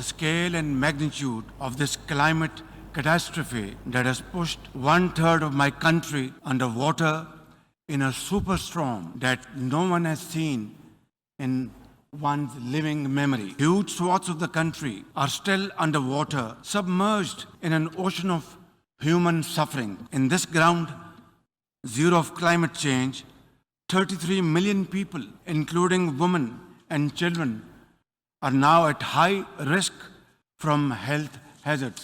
The scale and magnitude of this climate catastrophe that has pushed 1/3 of my country underwater in a superstorm that no one has seen in one's living memory. Huge swaths of the country are still underwater, submerged in an ocean of human suffering. In this ground zero of climate change, 33 million people, including women and children, are now at high risk from health hazards.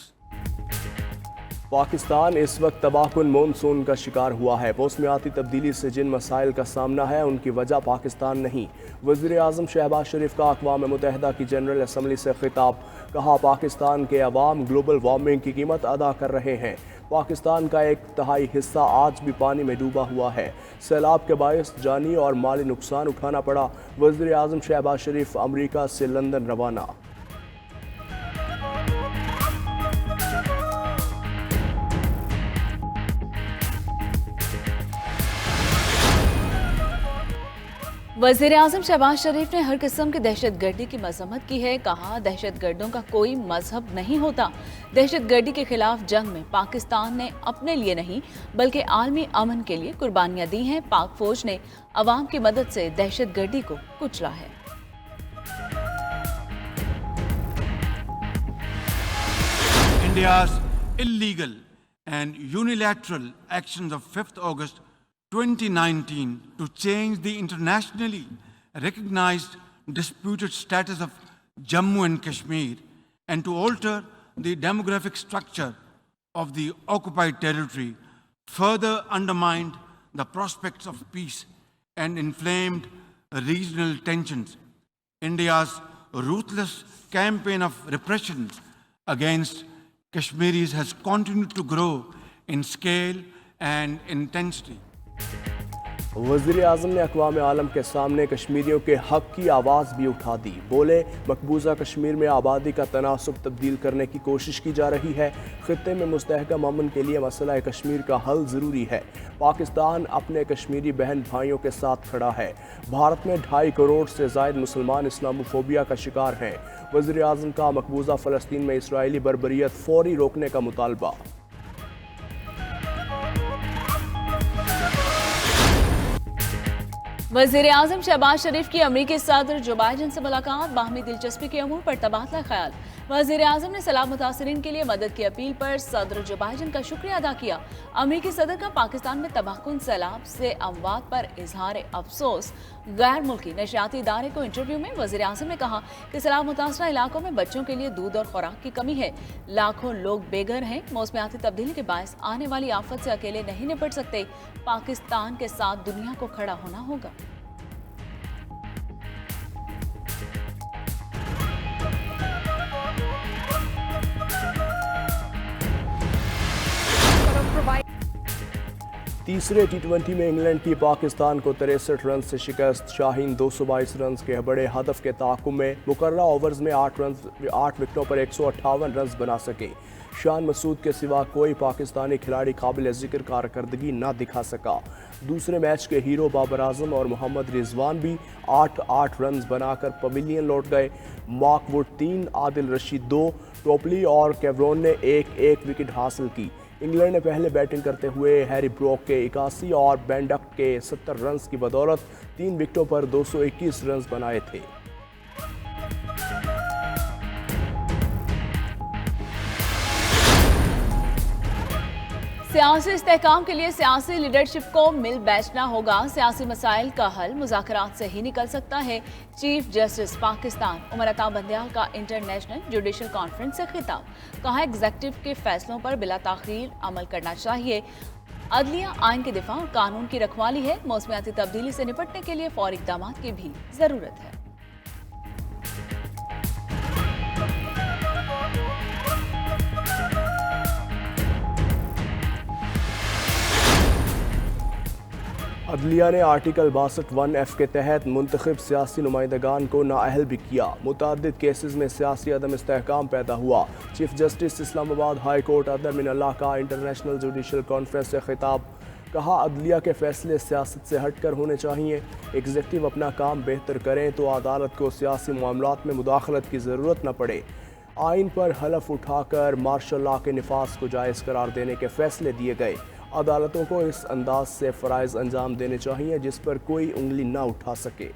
Pakistan इस वक्त तबाहकुन monsoon का शिकार हुआ है। मौसमियाती तब्दीली से जिन मसाइल का सामना है उनकी वजह पाकिस्तान नहीं। वज़ीर आज़म शहबाज शरीफ का अक़वाम मुत्तहिदा की जनरल असम्बली से खिताब। कहा, पाकिस्तान के अवाम ग्लोबल वार्मिंग की कीमत अदा कर रहे हैं। पाकिस्तान का 1/3 हिस्सा आज भी पानी में डूबा हुआ है। सैलाब के बायस जानी और माली नुकसान उठाना पड़ा। वज़ीर आज़म शहबाज शरीफ अमरीका से लंदन रवाना। वज़ीर आज़म शहबाज शरीफ ने हर किस्म की दहशतगर्दी की मजम्मत की है। कहा, दहशतगर्दों का कोई मजहब नहीं होता। दहशतगर्दी के खिलाफ जंग में पाकिस्तान ने अपने लिए नहीं बल्कि आलमी अमन के लिए कुर्बानियां दी हैं। पाक फौज ने अवाम की मदद से दहशतगर्दी को कुचला है। India's illegal and unilateral actions of 5th August 2019 to change the internationally recognized disputed status of Jammu and Kashmir and to alter the demographic structure of the occupied territory further undermined the prospects of peace and inflamed regional tensions. India's ruthless campaign of repression against Kashmiris has continued to grow in scale and intensity. वज़ीर आज़म ने अक़वाम आलम के सामने कश्मीरियों के हक़ की आवाज़ भी उठा दी। बोले, मकबूजा कश्मीर में आबादी का तनासुब तब्दील करने की कोशिश की जा रही है। ख़ित्ते में मुस्तहकम अमन के लिए मसला कश्मीर का हल ज़रूरी है। पाकिस्तान अपने कश्मीरी बहन भाइयों के साथ खड़ा है। भारत में 2.5 करोड़ से ज़ायद मुसलमान इस्लामोफोबिया का शिकार हैं। वज़ीर आज़म का मकबूजा फ़लस्तीन में इसराइली बर्बरियत फ़ौरी रोकने का मुतालबा। वज़ीर आज़म शहबाज शरीफ की अमरीकी सदर जो बाइडेन से मुलाकात। बाहमी दिलचस्पी के अमूर पर तबादला ख्याल। वज़ीर आज़म ने सैलाब मुतासरीन के लिए मदद की अपील पर सदर जो बाइडेन का शुक्रिया अदा किया। अमरीकी सदर का पाकिस्तान में तबाहकुन सैलाब से अमवात पर इजहार अफसोस। गैर मुल्की नशरियाती इदारे को इंटरव्यू में वज़ीर आज़म ने कहा कि सैलाब मुतासरा इलाकों में बच्चों के लिए दूध और खुराक की कमी है। लाखों लोग बेघर हैं। मौसमियाती तब्दीली के बायस आने वाली आफत से अकेले नहीं निपट सकते। पाकिस्तान के साथ दुनिया को खड़ा होना होगा। तीसरे T20 में इंग्लैंड की पाकिस्तान को 63 रन से शिकस्त। शाहीन 222 रन के बड़े हदफ के ताक़ुब में मुकर्रा ओवर्स में 8 विकेटों पर 158 रन बना सके। शान मसूद के सिवा कोई पाकिस्तानी खिलाड़ी काबिल ज़िक्र कारकर्दगी ना दिखा सका। दूसरे मैच के हीरो बाबर आजम और मोहम्मद रिजवान भी 8 रन बनाकर पवेलियन लौट गए। मार्क वुड 3, आदिल रशीद 2, टोपली और केवरोन ने 1 विकेट हासिल की। इंग्लैंड ने पहले बैटिंग करते हुए हैरी ब्रोक के 81 और बेंडक के 70 रन की बदौलत 3 विकेटों पर 221 रन बनाए थे। सियासी इस्तेहकाम के लिए सियासी लीडरशिप को मिल बैठना होगा। सियासी मसाइल का हल मुज़ाकरात से ही निकल सकता है। चीफ जस्टिस पाकिस्तान उमर अता बंदियाल का इंटरनेशनल जुडिशल कॉन्फ्रेंस से खिताब। कहा, एग्जीक्यूटिव के फैसलों पर बिला ताख़ीर अमल करना चाहिए। अदलिया आइन के दिफा और कानून की रखवाली है। मौसमियाती तब्दीली से निपटने के लिए फौरी इक़दाम की भी ज़रूरत है। अदलिया ने आर्टिकल 62(1)(f) के तहत मुंतखब सियासी नुमाइंदगान को नाअहल भी किया। मुतअद्दिद केसेस में सियासी अदम इस्तेहकाम पैदा हुआ। Chief justice Islamabad high court other मिन अल्लाह का इंटरनेशनल जुडिशल कॉन्फ्रेंस से खिताब। कहा, अदलिया के फैसले सियासत से हट कर होने चाहिए। एग्जीक्यूटिव अपना काम बेहतर करें तो अदालत को सियासी मामलात में मुदाखलत की ज़रूरत न पड़े। आइन पर हलफ उठाकर मार्शल लॉ के निफाज को जायज़ करार देने के फैसले दिए गए। अदालतों को इस अंदाज से फ़राइज़ अंजाम देने चाहिए जिस पर कोई उंगली ना उठा सके।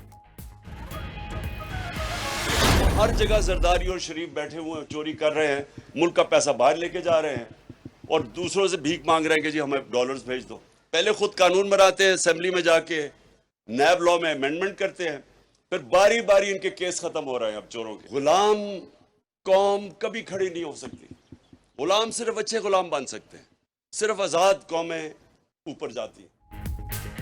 हर जगह जरदारी और शरीफ बैठे हुए हैं, चोरी कर रहे हैं, मुल्क का पैसा बाहर लेके जा रहे हैं और दूसरों से भीख मांग रहे हैं कि जी हमें डॉलर्स भेज दो। पहले खुद कानून बनाते हैं, असेंबली में जाके नैब लॉ में अमेंडमेंट करते हैं, फिर बारी बारी इनके केस खत्म हो रहे हैं अब चोरों के। गुलाम कौम कभी खड़ी नहीं हो सकती। गुलाम सिर्फ अच्छे गुलाम बन सकते हैं, सिर्फ आज़ाद कौमें ऊपर जाती हैं।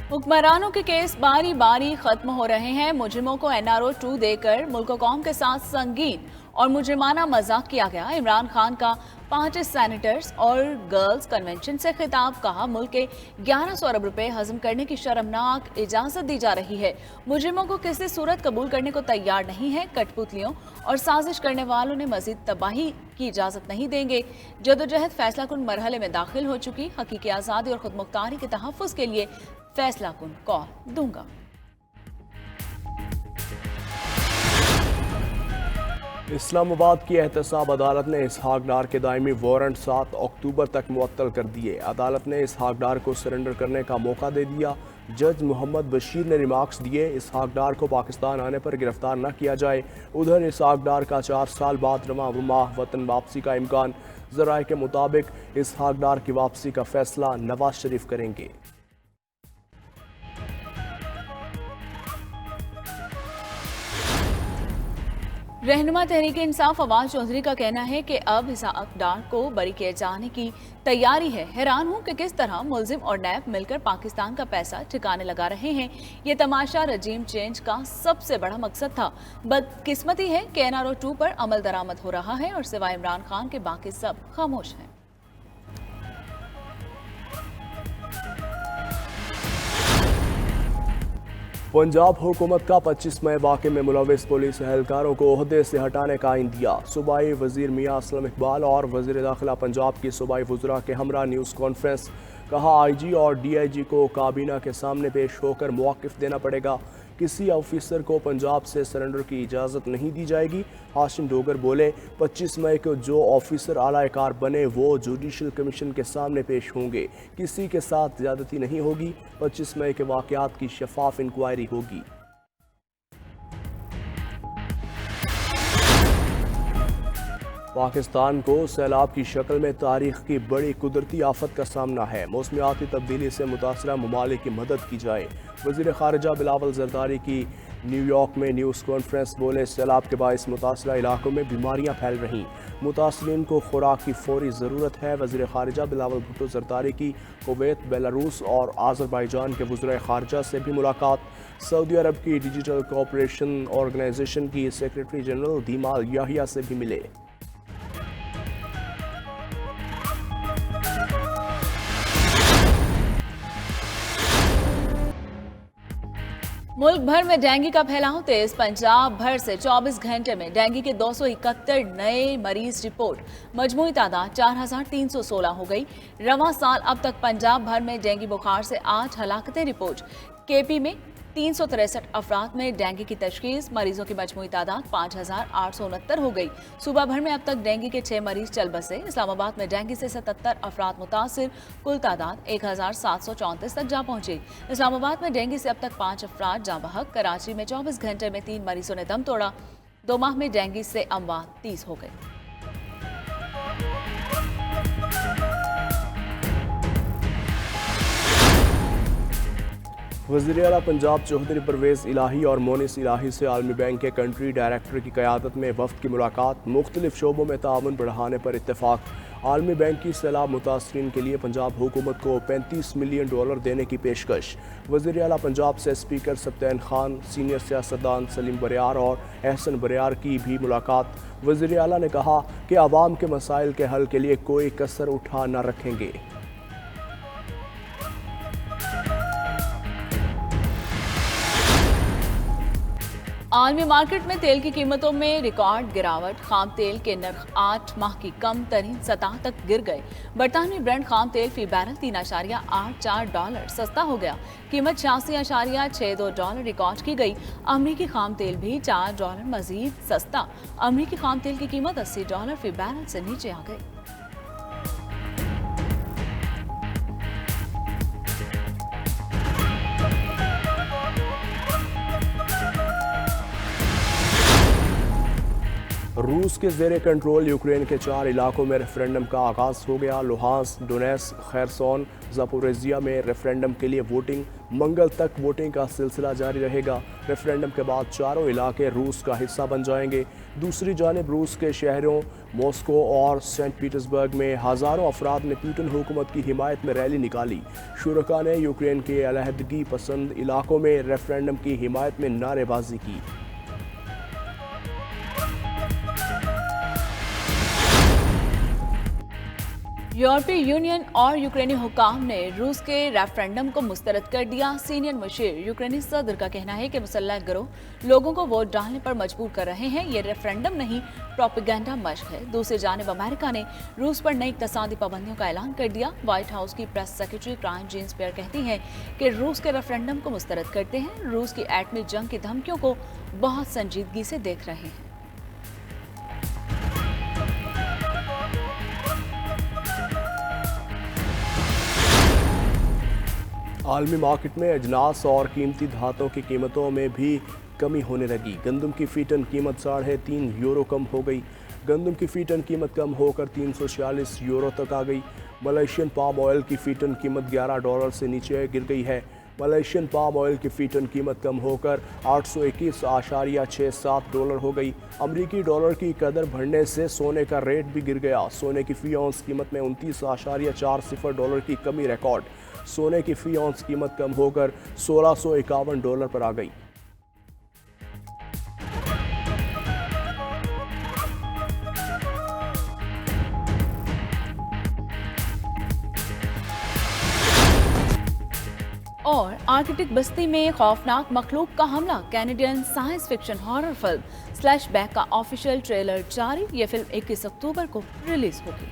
हुक्मरानों के केस बारी बारी खत्म हो रहे हैं। मुजरिमों को NRO 2 देकर मुल्क कौम के साथ संगीन और मुजरिमाना मजाक किया गया। इमरान खान का 5 सेनेटर्स और गर्ल्स कन्वेंशन से खिताब, कहा मुल्क के 1100 अरब रुपए हजम करने की शर्मनाक इजाजत दी जा रही है। मुजरिमों को किसी सूरत कबूल करने को तैयार नहीं है। कठपुतलियों और साजिश करने वालों ने मजीद तबाही की इजाजत नहीं देंगे। जदोजहद फैसला कुन मरहले में दाखिल हो चुकी। हकीकी आज़ादी और खुद मुख्तारी के तहफ़्फ़ुज़ के लिए फैसला कुन कॉल दूंगा। इस्लामाबाद की एहतसाब अदालत ने इसहाक डार के दायमी वारंट 7 अक्टूबर तक मुअत्तल कर दिए। अदालत ने इसहाक डार को सरेंडर करने का मौका दे दिया। जज मोहम्मद बशीर ने रिमार्क्स दिए, इसहाक डार को पाकिस्तान आने पर गिरफ्तार न किया जाए। उधर इसहाक डार का 4 साल बाद रवां माह वतन वापसी का इम्कान। ज़राए के मुताबिक इसहाक डार की वापसी का फैसला नवाज शरीफ करेंगे। रहनुमा तहरीक इंसाफ फवाद चौधरी का कहना है कि अब इसहाक डार को बरी किए जाने की तैयारी है। हैरान हूं कि किस तरह मुलजिम और नैब मिलकर पाकिस्तान का पैसा ठिकाने लगा रहे हैं। ये तमाशा रजीम चेंज का सबसे बड़ा मकसद था। बदकिस्मती है कि NRO 2 पर अमल दरामद हो रहा है और सिवाय इमरान खान के बाकी सब खामोश हैं। पंजाब हुकूमत का 25 मई वाक़े में मुलविस पुलिस एहलकारों को ओहदे से हटाने का आइन दिया। सूबाई वजीर मियां असलम इकबाल और वजीर दाखिला पंजाब की सूबाई वज़रा के हमरा न्यूज़ कॉन्फ्रेंस। कहा IG और DIG को काबीना के सामने पेश होकर मौक़िफ़ देना पड़ेगा। किसी ऑफिसर को पंजाब से सरेंडर की इजाज़त नहीं दी जाएगी। हाशिम डोगर बोले, 25 मई को जो ऑफिसर आलाकार बने वो जुडिशल कमीशन के सामने पेश होंगे। किसी के साथ ज़्यादती नहीं होगी। 25 मई के वाक़यात की शफाफ इंक्वायरी होगी। पाकिस्तान को सैलाब की शक्ल में तारीख की बड़ी कुदरती आफत का सामना है। मौसमियाती तब्दीली से मुतासरा ममालिक की मदद की जाए। वज़ीर ख़ारिजा बिलावल ज़रदारी की न्यूयॉर्क में न्यूज़ कॉन्फ्रेंस। बोले, सैलाब के बाइस मुतासरा इलाकों में बीमारियाँ फैल रहीं, मुतासरीन को खुराक की फौरी ज़रूरत है। वज़ीर ख़ारिजा बिलावल भुट्टो ज़रदारी की कुवैत, बेलारूस और आज़रबाईजान के वज़ीर ख़ारिजा से भी मुलाकात। सऊदी अरब की डिजिटल कोऑपरेशन ऑर्गेनाइजेशन की सेक्रेटरी जनरल दीमाल याहिया से भी मिले। मुल्क भर में डेंगू का फैलाव तेज। पंजाब भर से 24 घंटे में डेंगू के 271 नए मरीज रिपोर्ट। मजमूई तादाद 4316 हो गई। रवां साल अब तक पंजाब भर में डेंगू बुखार से 8 हलाकतें रिपोर्ट। KP में 363 अफराद में डेंगू की तशखीस। मरीजों की मजमूई तादाद 5869 हो गई। सूबा भर में अब तक डेंगू के 6 मरीज चल बसे। इस्लामाबाद में डेंगू से 77 अफराद मुतासिर। कुल तादाद 1734 तक जा पहुंची। इस्लामाबाद में डेंगू से अब तक 5 अफराद जाँ बहक। कराची में 24 घंटे में 3 मरीजों ने दम तोड़ा। 2 माह में डेंगू से अमवात 30 हो गई। वज़ीर आला पंजाब चौधरी परवेज़ इलाही और मोनिस इलाही से आलमी बैंक के कंट्री डायरेक्टर की क़यादत में वफ़द की मुलाकात। मुख्तलिफ शोबों में ताउन बढ़ाने पर इत्तेफाक। आलमी बैंक की सैलाब मुतासरीन के लिए पंजाब हुकूमत को $35 मिलियन देने की पेशकश। वज़ीर आला पंजाब से स्पीकर सब्तैन खान, सीनियर सियासतदान सलीम बरियार और एहसन बरियार की भी मुलाकात। वज़ीर आला ने कहा कि आवाम के मसाइल के हल के लिए कोई कसर उठा न रखेंगे। आलमी मार्केट में तेल की कीमतों में रिकॉर्ड गिरावट। खाम तेल के नर्ख 8 माह की कम तरीन सतह तक गिर गए। बरतानवी ब्रेंट खाम तेल फी बैरल $3.84 सस्ता हो गया। कीमत $86.62 रिकॉर्ड की गई। अमरीकी खाम तेल भी $4 मजीद सस्ता। अमरीकी खाम तेल की कीमत $80 फी बैरल से नीचे आ गई। रूस के ज़ेरे कंट्रोल यूक्रेन के 4 इलाकों में रेफरेंडम का आगाज़ हो गया। लुहांस्क, डोनेट्स्क, खैरसोन, ज़पोरिज़िया में रेफरेंडम के लिए वोटिंग मंगल तक वोटिंग का सिलसिला जारी रहेगा। रेफरेंडम के बाद चारों इलाके रूस का हिस्सा बन जाएंगे। दूसरी जानिब रूस के शहरों मॉस्को और सेंट पीटर्सबर्ग में हज़ारों अफराद ने पुतिन हुकूमत की हिमायत में रैली निकाली। शुरका ने यूक्रेन के अलहदगी पसंद इलाकों में रेफरेंडम की हिमायत में नारेबाजी की। यूरोपीय यूनियन और यूक्रेनी हुकाम ने रूस के रेफरेंडम को मुस्तरद कर दिया। सीनियर मुशीर यूक्रेनी सदर का कहना है कि मुसल्लह गिरोह लोगों को वोट डालने पर मजबूर कर रहे हैं। ये रेफरेंडम नहीं, प्रोपेगेंडा मशक है। दूसरी जानिब अमेरिका ने रूस पर नई इक़्तिसादी पाबंदियों का ऐलान कर दिया। व्हाइट हाउस की प्रेस सेक्रेटरी क्राइन जीन पियर कहती हैं कि रूस के रेफरेंडम को मुस्तरद करते हैं। रूस की एटमी जंग की धमकियों को बहुत संजीदगी से देख रहे हैं। आलमी मार्केट में अजनास और कीमती धातों की कीमतों में भी कमी होने लगी। गंदम की फी टन कीमत €3.5 कम हो गई। गंदम की फी टन कीमत कम होकर €346 तक आ गई। मलेशियन पाम ऑयल की फी टन कीमत $11 से नीचे गिर गई है। मलेशियन पाम ऑयल की फी टन कीमत कम होकर $821.67 हो गई। अमरीकी डॉलर की कदर बढ़ने से सोने का रेट भी गिर गया। सोने की फी औंस कीमत में $29.40 की कमी रिकॉर्ड। सोने की फी औंस कीमत कम होकर $1651 पर आ गई। और आर्कटिक बस्ती में खौफनाक मखलूक का हमला। Canadian science fiction horror film Slashback का ऑफिशियल ट्रेलर जारी। ये फिल्म 21 अक्टूबर को रिलीज होगी।